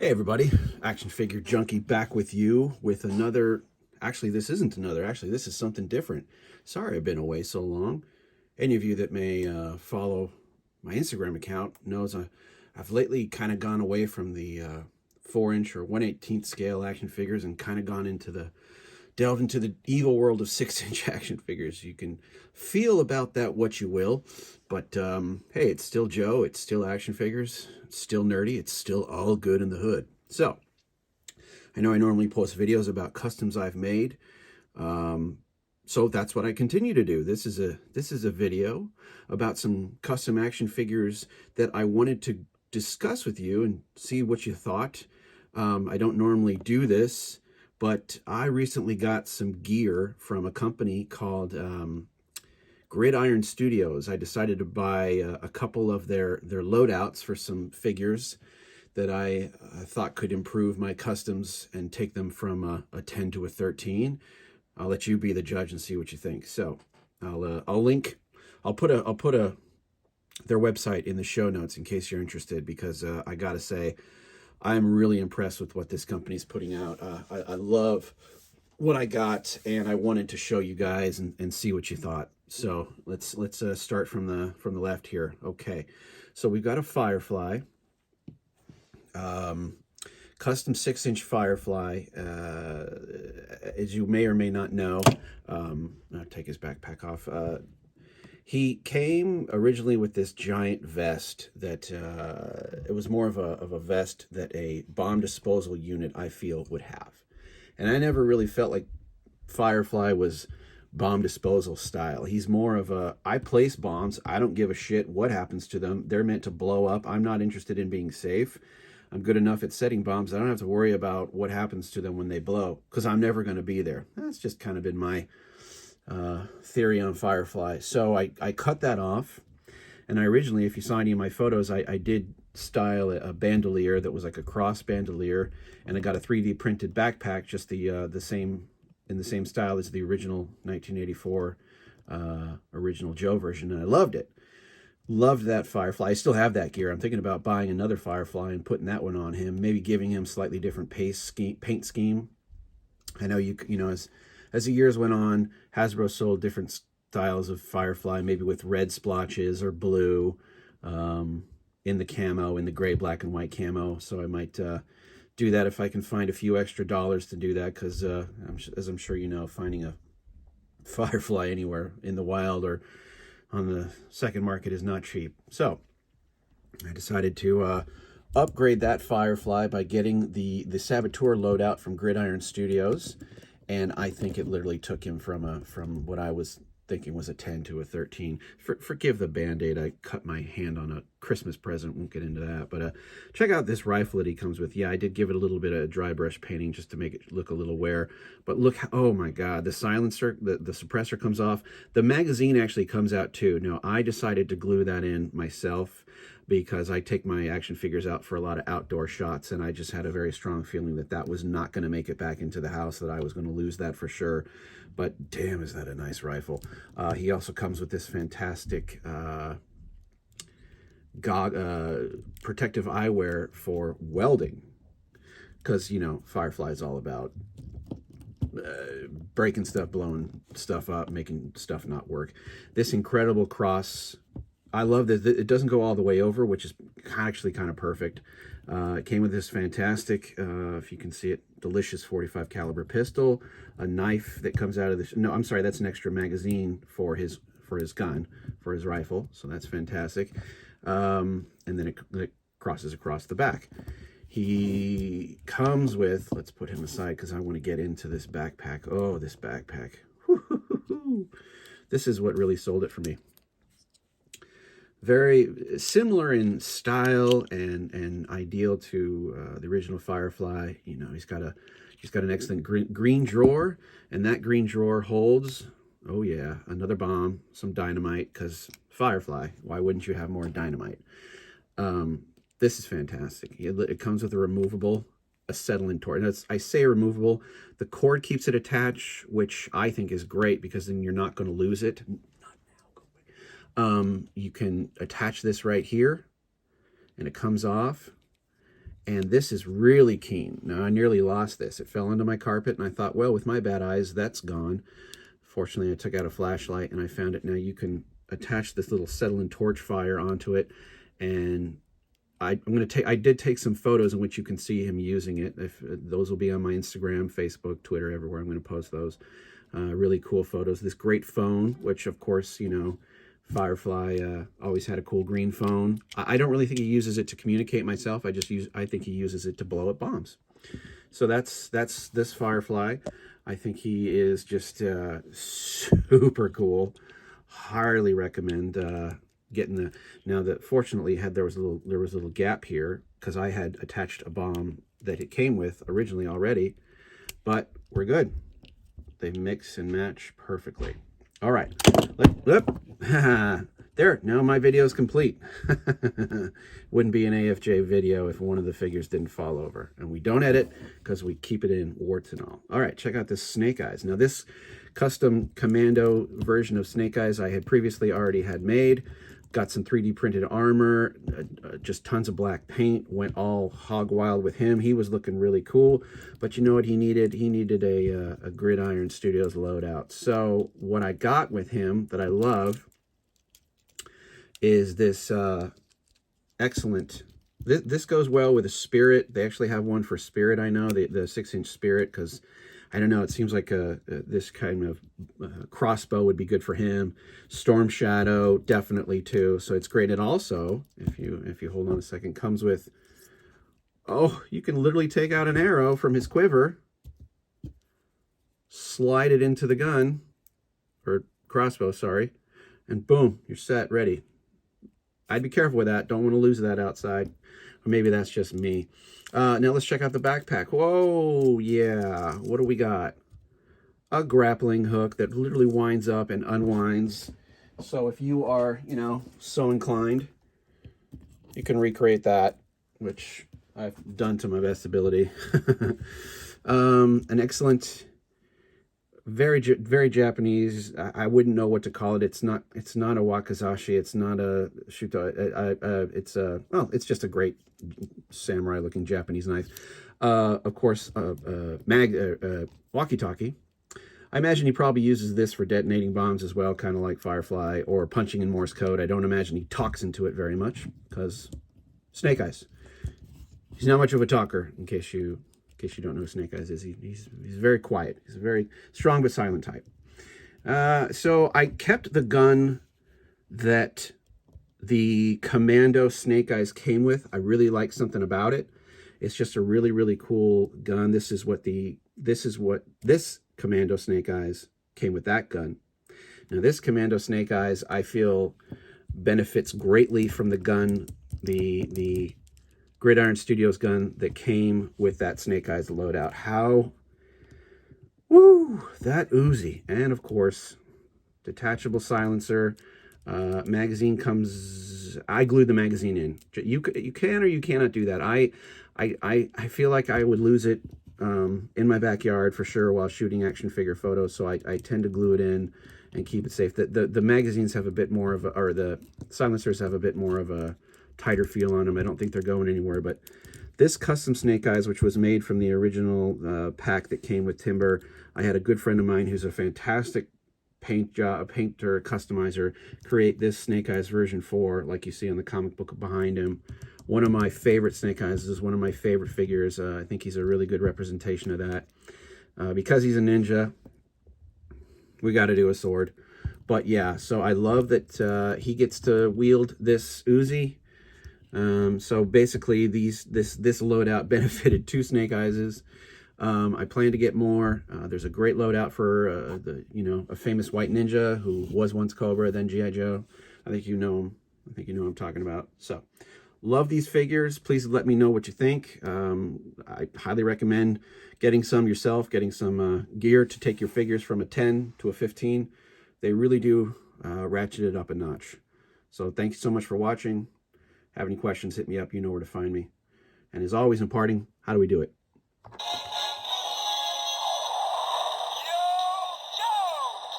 Hey everybody, Action Figure Junkie back with you with another, actually this isn't another, actually this is something different. Sorry I've been away so long. Any of you that may follow my Instagram account knows I've lately kind of gone away from the 4-inch or 1/18 scale action figures and kind of delved into the evil world of 6-inch action figures. You can feel about that what you will, but hey, it's still Joe, it's still action figures, it's still nerdy, it's still all good in the hood. So, I know I normally post videos about customs I've made, so that's what I continue to do. This is a video about some custom action figures that I wanted to discuss with you and see what you thought. I don't normally do this, but I recently got some gear from a company called Gridiron Studios. I decided to buy a couple of their loadouts for some figures that I thought could improve my customs and take them from a 10 to a 13. I'll let you be the judge and see what you think. So I'll link, I'll put their website in the show notes in case you're interested, because I gotta say, I'm really impressed with what this company's putting out. I love what I got, and I wanted to show you guys and see what you thought. So let's start from the left here. Okay, so we've got a Firefly, custom 6-inch Firefly. As you may or may not know, I'll take his backpack off. He came originally with this giant vest that it was more of a vest that a bomb disposal unit, I feel, would have. And I never really felt like Firefly was bomb disposal style. He's more of a, I place bombs, I don't give a shit what happens to them. They're meant to blow up. I'm not interested in being safe. I'm good enough at setting bombs. I don't have to worry about what happens to them when they blow, because I'm never going to be there. That's just kind of been my theory on Firefly. So I cut that off, and I originally, if you saw any of my photos, I did style a bandolier that was like a cross bandolier, and I got a 3D printed backpack, just the same, in the same style as the original 1984 original Joe version, and I loved it. Loved that Firefly. I still have that gear. I'm thinking about buying another Firefly and putting that one on him, maybe giving him slightly different paint scheme. I know you know, as the years went on, Hasbro sold different styles of Firefly, maybe with red splotches or blue, in the camo, in the gray, black, and white camo. So I might do that if I can find a few extra dollars to do that, because as I'm sure you know, finding a Firefly anywhere in the wild or on the second market is not cheap. So I decided to upgrade that Firefly by getting the Saboteur loadout from Gridiron Studios. And I think it literally took him from what I was thinking was a 10 to a 13. Forgive the Band-Aid. I cut my hand on a Christmas present. Won't get into that. But check out this rifle that he comes with. Yeah, I did give it a little bit of dry brush painting just to make it look a little wear. But look, oh my God, the silencer, the suppressor comes off. The magazine actually comes out too. Now, I decided to glue that in myself, because I take my action figures out for a lot of outdoor shots, and I just had a very strong feeling that that was not going to make it back into the house, that I was going to lose that for sure. But damn, is that a nice rifle. He also comes with this fantastic protective eyewear for welding, because, you know, Firefly is all about breaking stuff, blowing stuff up, making stuff not work. This incredible cross, I love that it doesn't go all the way over, which is actually kind of perfect. It came with this fantastic, if you can see it, delicious 45 caliber pistol, a knife that comes out of this. No, I'm sorry, that's an extra magazine for his gun, for his rifle. So that's fantastic. And then it crosses across the back. He comes with, let's put him aside because I want to get into this backpack. Oh, this backpack. This is what really sold it for me. Very similar in style and ideal to the original Firefly. You know, he's got an excellent green drawer, and that green drawer holds, oh yeah, another bomb, some dynamite, because Firefly, why wouldn't you have more dynamite? This is fantastic. It comes with a removable acetylene torch. And I say removable, the cord keeps it attached, which I think is great, because then you're not going to lose it. You can attach this right here, and it comes off, And this is really keen. Now, I nearly lost this. It fell onto my carpet, and I thought, well, with my bad eyes, that's gone. Fortunately, I took out a flashlight, and I found it. Now, you can attach this little settling torch fire onto it, and I did take some photos in which you can see him using it. Those will be on my Instagram, Facebook, Twitter, everywhere. I'm going to post those. Really cool photos. This great phone, which, of course, you know, Firefly always had a cool green phone. I don't really think he uses it to communicate myself. I think he uses it to blow up bombs. So that's this Firefly. I think he is just super cool. Highly recommend getting the. Now that fortunately there was a little gap here because I had attached a bomb that it came with originally already, but we're good. They mix and match perfectly. All right, there, now my video is complete. Wouldn't be an AFJ video if one of the figures didn't fall over. And we don't edit because we keep it in warts and all. All right, check out this Snake Eyes. Now this custom commando version of Snake Eyes I had previously already had made. Got some 3D printed armor, just tons of black paint, went all hog wild with him. He was looking really cool, but you know what he needed? He needed a Gridiron Studios loadout. So what I got with him that I love is this excellent, this goes well with a Spirit. They actually have one for Spirit, I know, the 6-inch Spirit, because I don't know, it seems like this kind of crossbow would be good for him. Storm Shadow, definitely too. So it's great. It also, if you hold on a second, comes with, oh, you can literally take out an arrow from his quiver, slide it into the gun, or crossbow, sorry, and boom, you're set, ready. I'd be careful with that. Don't want to lose that outside. Or maybe that's just me. Now let's check out the backpack. Whoa, yeah. What do we got? A grappling hook that literally winds up and unwinds. So if you are, you know, so inclined, you can recreate that, which I've done to my best ability. An excellent, very Japanese. I wouldn't know what to call it. It's not a wakizashi. It's not a shuto. It's just a great samurai looking Japanese knife. Of course, walkie-talkie. I imagine he probably uses this for detonating bombs as well, kind of like Firefly, or punching in Morse code. I don't imagine he talks into it very much because Snake Eyes. He's not much of a talker, in case you don't know who Snake Eyes is. He's very quiet. He's a very strong but silent type. So I kept the gun that the Commando Snake Eyes came with. I really like something about it. It's just a really, really cool gun. This is what this Commando Snake Eyes came with, that gun. Now this Commando Snake Eyes, I feel, benefits greatly from the gun, the Gridiron Studios gun that came with that Snake Eyes loadout. How, woo, that Uzi. And of course, detachable silencer. Magazine comes, I glued the magazine in. You can or you cannot do that. I feel like I would lose it in my backyard for sure while shooting action figure photos, so I tend to glue it in and keep it safe. The magazines have a bit more of a, or the silencers have a bit more of a tighter feel on them. I don't think they're going anywhere, but this custom Snake Eyes, which was made from the original pack that came with Timber, I had a good friend of mine who's a fantastic painter, customizer, create this Snake Eyes version 4, like you see on the comic book behind him. One of my favorite Snake Eyes. This is one of my favorite figures. I think he's a really good representation of that. Because he's a ninja, we got to do a sword. But yeah, so I love that he gets to wield this Uzi. So basically, this loadout benefited 2 Snake Eyeses. I plan to get more. There's a great loadout for a famous white ninja who was once Cobra, then G.I. Joe. I think you know him. I think you know what I'm talking about. So, love these figures. Please let me know what you think. I highly recommend getting some yourself, getting some gear to take your figures from a 10 to a 15. They really do ratchet it up a notch. So, thanks so much for watching. Have any questions, hit me up. You know where to find me. And as always, in parting, how do we do it?